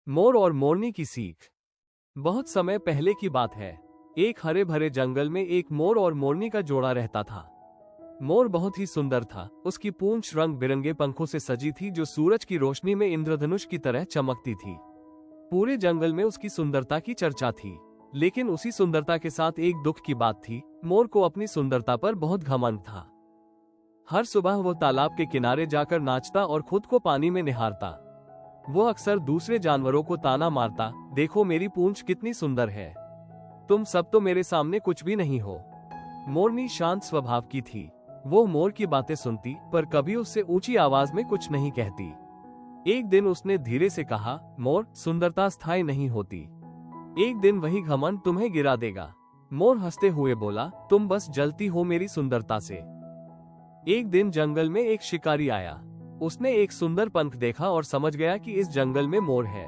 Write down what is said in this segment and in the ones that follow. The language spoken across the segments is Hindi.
मोर और मोरनी की सीख। बहुत समय पहले की बात है। एक हरे भरे जंगल में एक मोर और मोरनी का जोड़ा रहता था। मोर बहुत ही सुंदर था। उसकी पूंछ रंग बिरंगे पंखों से सजी थी जो सूरज की रोशनी में इंद्रधनुष की तरह चमकती थी। पूरे जंगल में उसकी सुंदरता की चर्चा थी। लेकिन उसी सुंदरता के साथ एक दुख की बात थी। मोर को अपनी सुंदरता पर बहुत घमंड था। हर सुबह वो तालाब के किनारे जाकर नाचता और खुद को पानी में निहारता। वो अक्सर दूसरे जानवरों को ताना मारता, देखो मेरी पूंछ कितनी सुंदर है, तुम सब तो मेरे सामने कुछ भी नहीं हो। मोरनी शांत स्वभाव की थी। वो मोर की बातें सुनती पर कभी उससे ऊंची आवाज में कुछ नहीं कहती। एक दिन उसने धीरे से कहा, मोर, सुंदरता स्थायी नहीं होती। एक दिन वही घमंड तुम्हें गिरा देगा। मोर हंसते हुए बोला, तुम बस जलती हो मेरी सुंदरता से। एक दिन जंगल में एक शिकारी आया। उसने एक सुंदर पंख देखा और समझ गया कि इस जंगल में मोर है।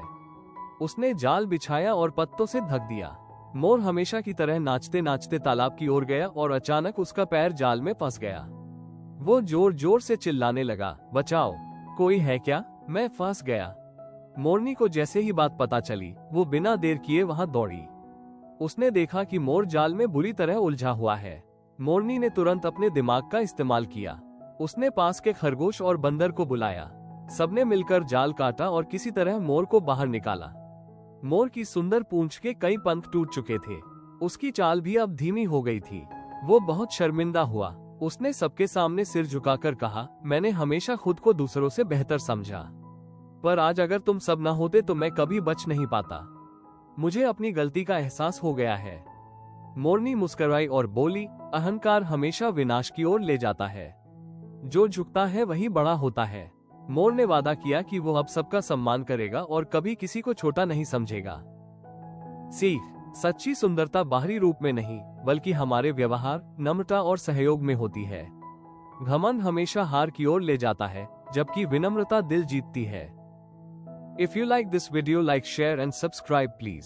उसने जाल बिछाया और पत्तों से ढक दिया। मोर हमेशा की तरह नाचते नाचते तालाब की ओर गया और अचानक उसका पैर जाल में फंस गया। वो जोर जोर से चिल्लाने लगा, बचाओ, कोई है क्या, मैं फंस गया। मोरनी को जैसे ही बात पता चली, वो बिना देर किए वहां दौड़ी। उसने देखा कि मोर जाल में बुरी तरह उलझा हुआ है। मोरनी ने तुरंत अपने दिमाग का इस्तेमाल किया। उसने पास के खरगोश और बंदर को बुलाया। सबने मिलकर जाल काटा और किसी तरह मोर को बाहर निकाला। मोर की सुंदर पूंछ के कई पंख टूट चुके थे। उसकी चाल भी अब धीमी हो गई थी। वो बहुत शर्मिंदा हुआ। उसने सबके सामने सिर झुकाकर कहा, मैंने हमेशा खुद को दूसरों से बेहतर समझा, पर आज अगर तुम सब न होते तो मैं कभी बच नहीं पाता। मुझे अपनी गलती का एहसास हो गया है। मोरनी मुस्कुराई और बोली, अहंकार हमेशा विनाश की ओर ले जाता है, जो झुकता है वही बड़ा होता है। मोर ने वादा किया कि वो अब सबका सम्मान करेगा और कभी किसी को छोटा नहीं समझेगा। सीख, सच्ची सुंदरता बाहरी रूप में नहीं बल्कि हमारे व्यवहार, नम्रता और सहयोग में होती है। घमंड हमेशा हार की ओर ले जाता है, जबकि विनम्रता दिल जीतती है। If you like this video, like, share and subscribe please.